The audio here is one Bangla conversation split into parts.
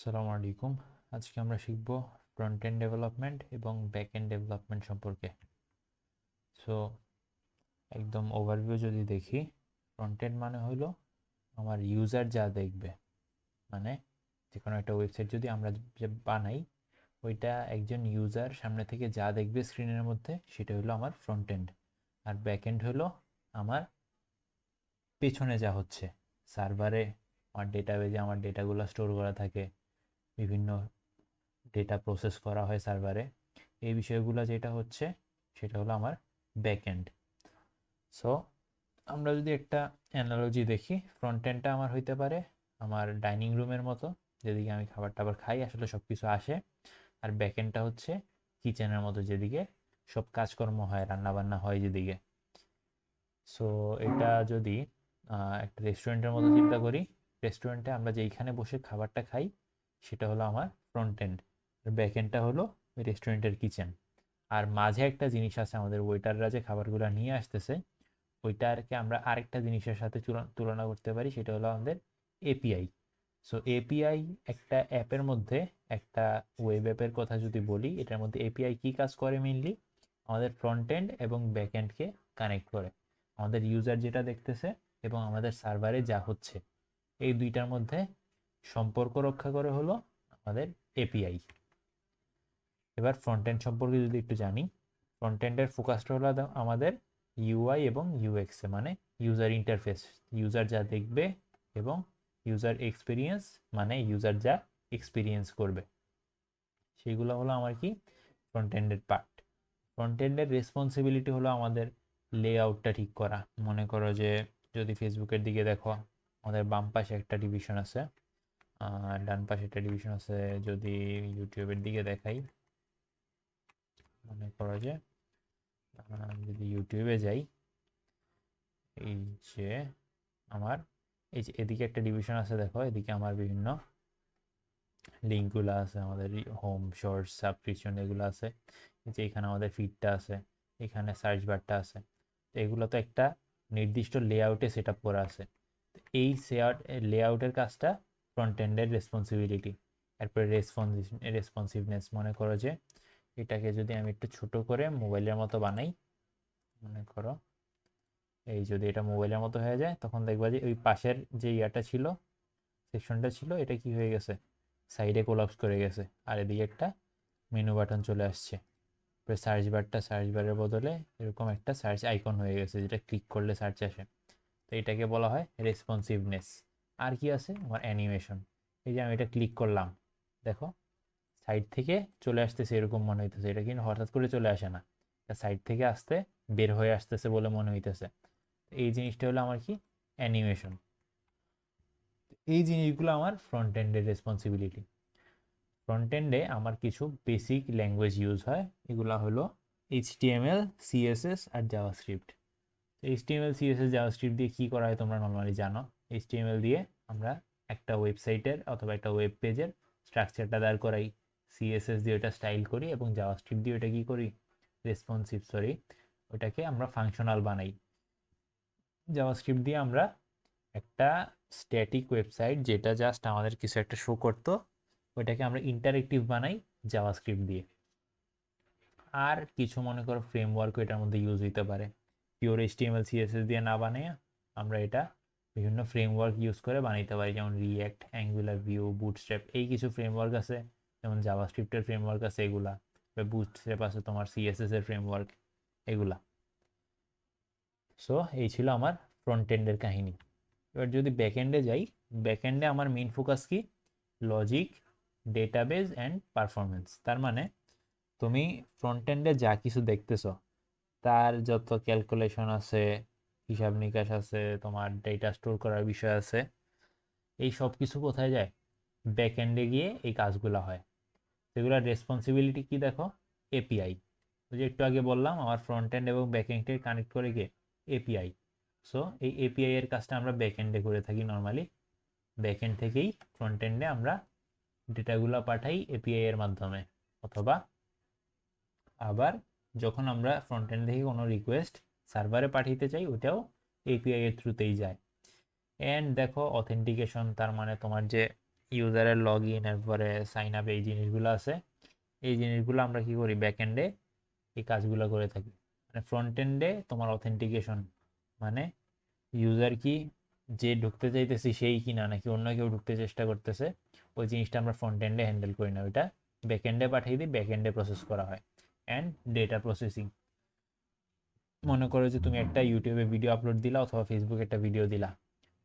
আসসালামু আলাইকুম। আজকে আমরা শিখব ফ্রন্ট এন্ড ডেভেলপমেন্ট এবং ব্যাক এন্ড ডেভেলপমেন্ট সম্পর্কে। সো একদম ওভারভিউ যদি দেখি, ফ্রন্ট এন্ড মানে হলো আমার ইউজার যা দেখবে, মানে যে কোনো একটা ওয়েবসাইট যদি আমরা যে বানাই, ওইটা একজন ইউজার সামনে থেকে যা দেখবে স্ক্রিনের মধ্যে, সেটা হলো আমার ফ্রন্ট এন্ড। আর ব্যাক এন্ড হলো আমার পেছনে যা হচ্ছে, সার্ভারে আমার ডেটাবেজে আমার ডেটাগুলো স্টোর করা থাকে, বিভিন্ন ডেটা প্রসেস করা হয় সার্ভারে, এই বিষয়গুলো যেটা হচ্ছে সেটা হলো আমার ব্যাকএন্ড। সো আমরা যদি একটা অ্যানালজি দেখি, ফ্রন্ট এন্ডটা আমার হইতে পারে আমার ডাইনিং রুমের মতো, যেদিকে আমি খাবার টাবার খাই, আসলে সব কিছু আসে। আর ব্যাকএন্ডটা হচ্ছে কিচেনের মতো, যেদিকে সব কাজকর্ম হয়, রান্নাবান্না হয় যেদিকে। সো এটা যদি একটা রেস্টুরেন্টের মতো চিন্তা করি, রেস্টুরেন্টে আমরা যেইখানে বসে খাবারটা খাই সেটা হলো আমার ফ্রন্ট এন্ড, আর ব্যাক এন্ডটা হলো ওই রেস্টুরেন্টের কিচেন। আর মাঝে একটা জিনিস আছে, আমাদের ওয়েটাররা যে খাবারগুলো নিয়ে আসতেছে, ওইটাকে আমরা আরেকটা জিনিসের সাথে তুলনা করতে পারি, সেটা হলো আমাদের এপিআই। সো এপিআই একটা অ্যাপের মধ্যে, একটা ওয়েব অ্যাপের কথা যদি বলি, এটার মধ্যে এপিআই কি কাজ করে মেইনলি, আমাদের ফ্রন্ট এন্ড এবং ব্যাক এন্ডকে কানেক্ট করে। আমাদের ইউজার যেটা দেখতেছে এবং আমাদের সার্ভারে যা হচ্ছে, এই দুইটার মধ্যে সম্পর্ক রক্ষা করে হলো আমাদের এপিআই। এবার ফ্রন্ট এন্ড সম্পর্কে যদি একটু জানি, ফ্রন্ট এন্ডের ফোকাসটা হলো আমাদের ইউআই এবং ইউএক্সে, মানে ইউজার ইন্টারফেস, ইউজার যা দেখবে, এবং ইউজার এক্সপিরিয়েন্স, মানে ইউজার যা এক্সপিরিয়েন্স করবে, সেইগুলো হলো আমার কি ফ্রন্ট এন্ডের পার্ট। ফ্রন্ট এন্ডের রেসপন্সিবিলিটি হলো আমাদের লেআউটটা ঠিক করা। মনে করো যে যদি ফেসবুকের দিকে দেখো, আমাদের বাম পাশে একটা ডিভিশন আছে, ডান পাশে একটা ডিভিশন আছে। যদি ইউটিউবের দিকে দেখাই, মনে করো যে যদি ইউটিউবে যাই, এই যে আমার এই যে এদিকে একটা ডিভিশন আছে, দেখো এদিকে আমার বিভিন্ন লিঙ্কগুলো আছে, আমাদের হোম, শর্টস, সাবস্ক্রিপশন এগুলো আছে। এই যে এখানে আমাদের ফিডটা আছে, এখানে সার্চ বারটা আছে। তো এগুলো তো একটা নির্দিষ্ট লেআউটে সেট আপ করা আছে। এই লেআউটের কাজটা ফ্রন্ট এন্ডের রেসপন্সিবিলিটি। এরপরে রেসপন্সিভনেস, মনে করো যে এটাকে যদি আমি একটু ছোট করে মোবাইলের মতো বানাই, মনে করো এই যদি এটা মোবাইলের মতো হয়ে যায়, তখন দেখবা যে ওই পাশের যে ইয়াটা ছিল, সেকশনটা ছিল, এটা কি হয়ে গেছে, সাইডে কোলাপস করে গেছে। আর এদিকে একটা মেনু বাটন চলে আসছে। সার্চ বারের বদলে এরকম একটা সার্চ আইকন হয়ে গেছে, যেটা ক্লিক করলে সার্চ আসে। তো এটাকে বলা হয় রেসপন্সিভনেস। আর কি আছে, আমার অ্যানিমেশন। এই যে আমি এটা ক্লিক করলাম, দেখো সাইড থেকে চলে আসতেছে এরকম মনে হইতেছে, এটা কিন্তু হঠাৎ করে চলে আসে না, এটা সাইড থেকে আসতে বের হয়ে আসতেছে বলে মনে হইতেছে। এই জিনিসটা হলো আমার কি অ্যানিমেশন। এই জিনিসগুলো আমার ফ্রন্ট এন্ডের রেসপন্সিবিলিটি। ফ্রন্ট এন্ডে আমার কিছু বেসিক ল্যাঙ্গুয়েজ ইউজ হয়, এগুলো হলো এইচটিএমএল, সিএসএস আর জাভাস্ক্রিপ্ট। এইচটিএমএল, সিএসএস, জাভাস্ক্রিপ্ট দিয়ে কী করা হয় তোমরা নর্মালি জানো। এইচটিএমএল দিয়ে আমরা একটা ওয়েবসাইটের অথবা একটা ওয়েব পেজের স্ট্রাকচারটা দাঁড় করাই, সিএসএস দিয়ে ওটা স্টাইল করি, এবং জাভাস্ক্রিপ্ট দিয়ে ওটা কী করি, ওটাকে আমরা ফাংশনাল বানাই। জাভাস্ক্রিপ্ট দিয়ে আমরা একটা স্ট্যাটিক ওয়েবসাইট, যেটা জাস্ট আমাদের কিছু একটা শো করতো, ওইটাকে আমরা ইন্টারেক্টিভ বানাই জাভাস্ক্রিপ্ট দিয়ে। আর কিছু মনে করো ফ্রেমওয়ার্ক এটার মধ্যে ইউজ হইতে পারে, পিওর এইচটিএমএল সিএসএস দিয়ে না বানিয়ে আমরা এটা বিভিন্ন ফ্রেমওয়ার্ক ইউজ করে বানাইতে পারি, যেমন রিঅ্যাক্ট, অ্যাঙ্গুলার, ভিউ, বুটস্ট্র্যাপ, এই কিছু ফ্রেমওয়ার্ক আছে। যেমন জাভাস্ক্রিপ্টের ফ্রেমওয়ার্ক আছে এগুলা, বুটস্ট্র্যাপ আছে তোমার সিএসএস এর ফ্রেমওয়ার্ক, এগুলা। সো এই ছিল আমার ফ্রন্ট এন্ডের কাহিনী। এবার যদি ব্যাক এন্ডে যাই, ব্যাক এন্ডে আমার মেইন ফোকাস কি, লজিক, ডেটাবেজ অ্যান্ড পারফরমেন্স। তার মানে তুমি ফ্রন্ট এন্ডে যা কিছু দেখতেছো, তার যত ক্যালকুলেশন আছে, হিসাব নিকাশ আছে, তোমার ডেটা স্টোর করার বিষয় আছে, এই সব কিছু কোথায় যায়, ব্যাক এন্ডে গিয়ে এই কাজগুলো হয়। সেগুলোর রেসপন্সিবিলিটি কি দেখো, এপিআই। ওই যে একটু আগে বললাম, আমার ফ্রন্ট এন্ড এবং ব্যাক এন্ডকে কানেক্ট করে গিয়ে এপিআই। সো এই এপিআই এর কাজটা আমরা ব্যাক এন্ডে করে থাকি নর্মালি। ব্যাক এন্ড থেকেই ফ্রন্ট এন্ডে আমরা ডেটাগুলো পাঠাই এপিআই এর মাধ্যমে, অথবা আবার যখন আমরা ফ্রন্ট এন্ড থেকে কোনো রিকোয়েস্ট সার্ভারে পাঠাতে চাই, ওটাও এপিআই এর থ্রুতেই যায়। অ্যান্ড দেখো অথেন্টিকেশন, তার মানে তোমার যে ইউজারের লগ ইন, এরপরে সাইন আপ, এই জিনিসগুলো আছে, এই জিনিসগুলো আমরা কি করি ব্যাক এন্ডে এই কাজগুলো করে থাকি। মানে ফ্রন্ট এন্ডে তোমার অথেন্টিকেশন, মানে ইউজার কি যে ঢুকতে চাইতেছি সেই কিনা নাকি অন্য কেউ ঢুকতে চেষ্টা করতেছে, ওই জিনিসটা আমরা ফ্রন্ট এন্ডে হ্যান্ডেল করি না, ওইটা ব্যাক এন্ডে পাঠিয়ে দিই, ব্যাক এন্ডে প্রসেস করা হয়। অ্যান্ড ডেটা প্রসেসিং, মনে করো যে তুমি একটা ইউটিউবে ভিডিও আপলোড দিলা অথবা ফেসবুকে একটা ভিডিও দিলা,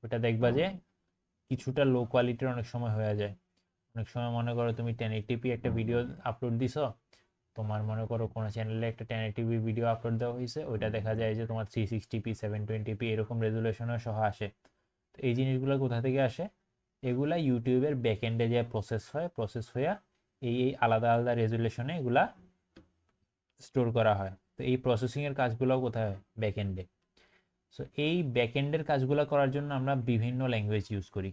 ওটা দেখবা যে কিছুটা লো কোয়ালিটির অনেক সময় হয়ে যায়। অনেক সময় মনে করো তুমি 1080p একটা ভিডিও আপলোড দিছো, তোমার মনে করো কোনো চ্যানেলে একটা 1080p ভিডিও আপলোড দেওয়া হয়েছে, ওইটা দেখা যায় যে তোমার 360p 720p এরকম রেজুলেশনের সহ আসে। তো এই জিনিসগুলো কোথা থেকে আসে? এগুলা ইউটিউবের ব্যাকএন্ডে যে প্রসেস হয়, প্রসেস হইয়া এই আলাদা আলাদা রেজুলেশনে এগুলা স্টোর করা হয়। তো এই প্রসেসিংয়ের কাজগুলো কোথায় হয়? ব্যাকএন্ডে। সো এই ব্যাকএন্ডের কাজগুলো করার জন্য আমরা বিভিন্ন ল্যাঙ্গুয়েজ ইউজ করি।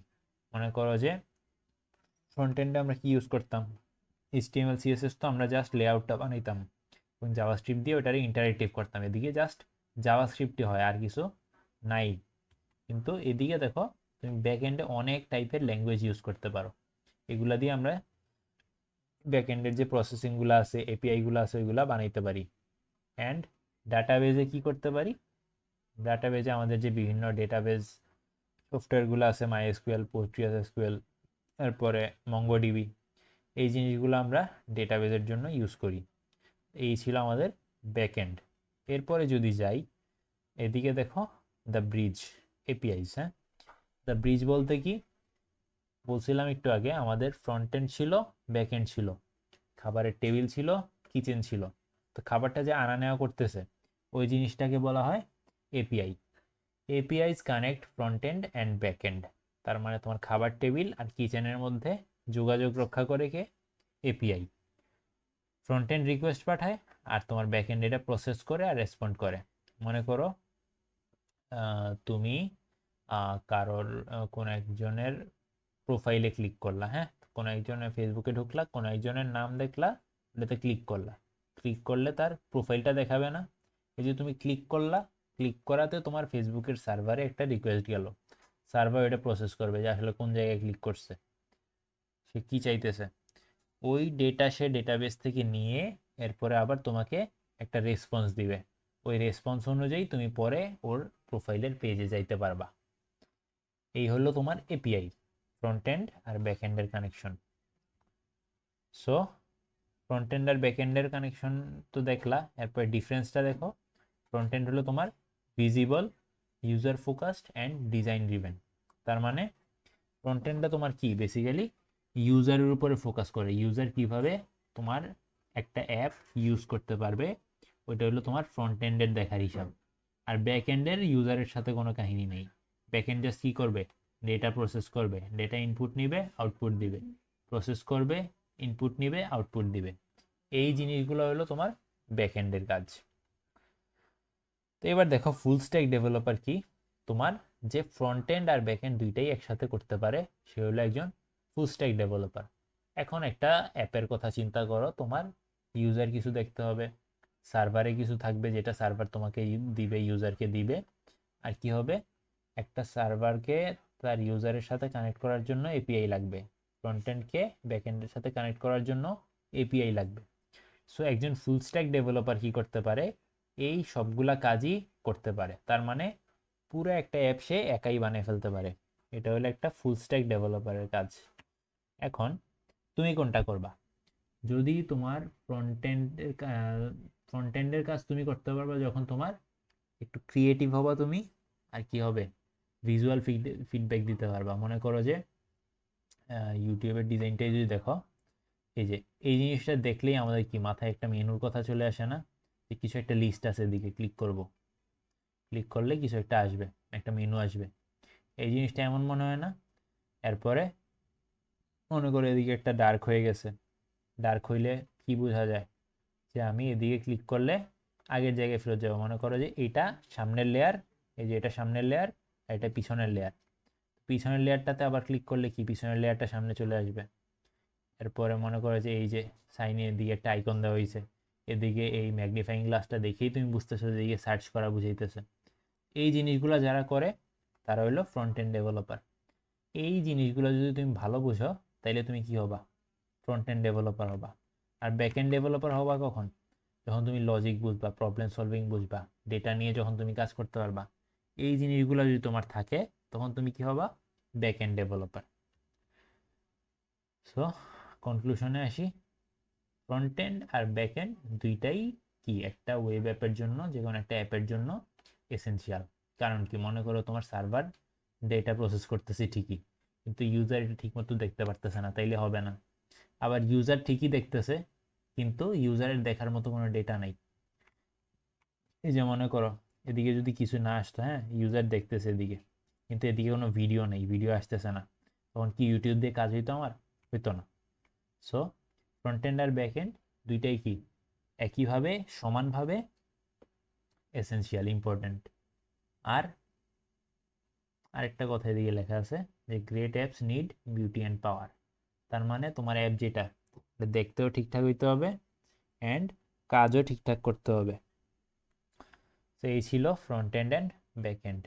মনে করো যে ফ্রন্ট এন্ডে আমরা কি ইউজ করতাম, HTML CSS, তো আমরা জাস্ট লেআউটটা বানাইতাম এবং জাভাস্ক্রিপ্ট দিয়ে ওটারে ইন্টারেক্টিভ করতাম, এদিকে জাস্ট জাভাস্ক্রিপ্টই হয় আর কিছু নাই। কিন্তু এদিকে দেখো তুমি ব্যাক এন্ডে অনেক টাইপের ল্যাঙ্গুয়েজ ইউজ করতে পারো, এগুলা দিয়ে আমরা ব্যাক এন্ডের যে প্রসেসিংগুলো আছে, এপিআইগুলো আছে, ওইগুলা বানাইতে পারি। অ্যান্ড ডাটাবেজে কি করতে পারি, ডাটাবেজে আমাদের যে বিভিন্ন ডেটাবেজ সফটওয়্যারগুলো আছে, MySQL, PostgreSQL, তারপরে MongoDB, এই জিনিসগুলো আমরা ডেটাবেজের জন্য ইউজ করি। এই ছিল আমাদের ব্যাকএন্ড। এরপরে যদি যাই এদিকে দেখো দ্য ব্রিজ এপিআইস। হ্যাঁ, দ্য ব্রিজ বলতে কি বলছিলাম একটু আগে, আমাদের ফ্রন্ট এন্ড ছিল, ব্যাক এন্ড ছিল, খাবারের টেবিল ছিল, কিচেন ছিল। তো খাবারটা যে আনা নেওয়া করতেছে ওই জিনিসটাকে বলা হয় API. APIs connect front end and back end. তার মানে তোমার খাবার টেবিল আর কিচেনের মধ্যে যোগাযোগ রক্ষা করে কে? এপিআই। ফ্রন্ট এন্ড রিকোয়েস্ট পাঠায় আর তোমার ব্যাক এন্ড এটা প্রসেস করে আর রেসপন্ড করে। মনে করো তুমি কারোর কোনো একজনের প্রোফাইলে ক্লিক করলা, হ্যাঁ, কোনো একজনের ফেসবুকে ঢুকলা, কোনো একজনের নাম দেখলা, ওটাতে ক্লিক করলা, ক্লিক করলে তার প্রোফাইলটা দেখাবে না? এই যে তুমি ক্লিক করলা, ক্লিক করাতে তোমার ফেসবুকের সার্ভারে একটা রিকোয়েস্ট গেল, সার্ভার এটা প্রসেস করবে যে আসলে কোন জায়গায় ক্লিক করছে, সে কি চাইতেছে, ওই ডেটা সে ডেটাবেস থেকে নিয়ে এরপরে আবার তোমাকে একটা রেসপন্স দিবে, ওই রেসপন্স অনুযায়ী তুমি পরে ওর প্রোফাইলের পেজে যাইতে পারবা। এই হলো তোমার এপিআই, ফ্রন্ট এন্ড আর ব্যাক এন্ডের কানেকশন। সো ফ্রন্ট এন্ড আর ব্যাক এন্ডের কানেকশন তো দেখলা, এরপর ডিফারেন্সটা দেখো। ফ্রন্ট এন্ড হলো তোমার visible, user focused and design driven. তার মানে ফ্রন্ট এন্ডটা তোমার কি বেসিক্যালি ইউজারের উপরে ফোকাস করে, ইউজার কিভাবে তোমার একটা অ্যাপ ইউজ করতে পারবে, ওইটা হলো তোমার ফ্রন্ট এন্ডের দেখার হিসাব। আর ব্যাক এন্ডের ইউজারের সাথে কোনো কাহিনী নেই, ব্যাক এন্ড জাস্ট কী করবে, ডেটা প্রসেস করবে, ডেটা ইনপুট নিবে, আউটপুট দিবে, প্রসেস করবে, ইনপুট নিবে, আউটপুট দিবে। এই জিনিসগুলো হলো তোমার ব্যাক এন্ডের কাজ। তো এবার দেখো ফুল স্ট্যাক ডেভেলপার কি, তোমার যে ফ্রন্ট এন্ড আর ব্যাক এন্ড দুইটাই একসাথে করতে পারে সে হলো একজন ফুল স্ট্যাক ডেভেলপার। এখন একটা অ্যাপের কথা চিন্তা করো, তোমার ইউজার কিছু দেখতে হবে, সার্ভারে কিছু থাকবে যেটা সার্ভার তোমাকে দিবে, ইউজারকে দিবে, আর কি হবে, একটা সার্ভারকে তার ইউজারের সাথে কানেক্ট করার জন্য এপিআই লাগবে, ফ্রন্ট এন্ডকে ব্যাক এন্ডের সাথে কানেক্ট করার জন্য এপিআই লাগবে। সো একজন ফুল স্ট্যাক ডেভেলপার কি করতে পারে, এই সবগুলা কাজই করতে পারে। তার মানে পুরো একটা অ্যাপ সে একাই বানিয়ে ফেলতে পারে। এটা হলো একটা ফুল স্ট্যাক ডেভেলপারের কাজ। এখন তুমি কোনটা করবা? যদি তোমার ফ্রন্ট এন্ডের কাজ তুমি করতে পারবা যখন তোমার একটু ক্রিয়েটিভ হবা তুমি, আর কি হবে, ভিজুয়াল ফিডব্যাক দিতে পারবা। মনে করো যে ইউটিউবের ডিজাইনটাই যদি দেখো, এই যে এই জিনিসটা দেখলেই আমাদের কি মাথায় একটা মেনুর কথা চলে আসে না, যে কিছু একটা লিস্ট আছে, এদিকে ক্লিক করব, ক্লিক করলে কিছু একটা আসবে, একটা মেনু আসবে, এই জিনিসটা এমন মনে হয় না? এরপরে মনে করো এদিকে একটা ডার্ক হয়ে গেছে, ডার্ক হইলে কি বোঝা যায়, যে আমি এদিকে ক্লিক করলে আগের জায়গায় ফেরত যাবো। মনে করো যে এটা সামনের লেয়ার, এই যে এটা সামনের লেয়ার, আর এটা পিছনের লেয়ার, পিছনের লেয়ারটাতে আবার ক্লিক করলে কি পিছনের লেয়ারটা সামনে চলে আসবে। এরপরে মনে করো যে এই যে সাইনের দিকে একটা আইকন দেওয়া হয়েছে, এদিকে এই ম্যাগনিফাইং গ্লাসটা দেখেই তুমি বুঝতেছো যে এদিকে সার্চ করা বুঝাইতেছে। এই জিনিসগুলো যারা করে তারা হলো ফ্রন্ট এন্ড ডেভেলপার। এই জিনিসগুলো যদি তুমি ভালো বুঝো তাইলে তুমি কি হবা? ফ্রন্ট এন্ড ডেভেলপার হবা। আর ব্যাক এন্ড ডেভেলপার হবা কখন? যখন তুমি লজিক বুঝবা, প্রবলেম সলভিং বুঝবা, ডেটা নিয়ে যখন তুমি কাজ করতে পারবা, এই জিনিসগুলো যদি তোমার থাকে, তখন তুমি কি হবা? Back end developer. সো কনক্লুশনে আসি, ফ্রন্ট এন্ড আর ব্যাক এন্ড দুইটাই কি একটা ওয়েব অ্যাপের জন্য, যে কোনো একটা অ্যাপের জন্য এসেনশিয়াল। কারণ কি, মনে করো তোমার সার্ভার ডেটা প্রসেস করতেছে ঠিকই, কিন্তু ইউজার এটা ঠিকমতো দেখতে পারতেছে না, তাইলে হবে না। আবার ইউজার ঠিকই দেখতেছে, কিন্তু ইউজারের দেখার মতো কোনো ডেটা নাই। এই যে মনে করো এদিকে যদি কিছু না আসতো, হ্যাঁ, ইউজার দেখতেছে এদিকে, কিন্তু এদিকে কোনো ভিডিও নেই, ভিডিও আসতেছে না, তখন কি ইউটিউব দিয়ে কাজ হইতো আমার? হইতো না। সো ফ্রন্ট এন্ড আর ব্যাক এন্ড দুইটাই কি একইভাবে সমানভাবে এসেনশিয়াল, ইম্পর্ট্যান্ট। আর আরেকটা কথা এদিকে লেখা আছে যে great apps need beauty and power. তার মানে তোমার অ্যাপ যেটা, দেখতেও ঠিকঠাক হইতে হবে অ্যান্ড কাজও ঠিকঠাক করতে হবে। তো এই ছিল front end and back and.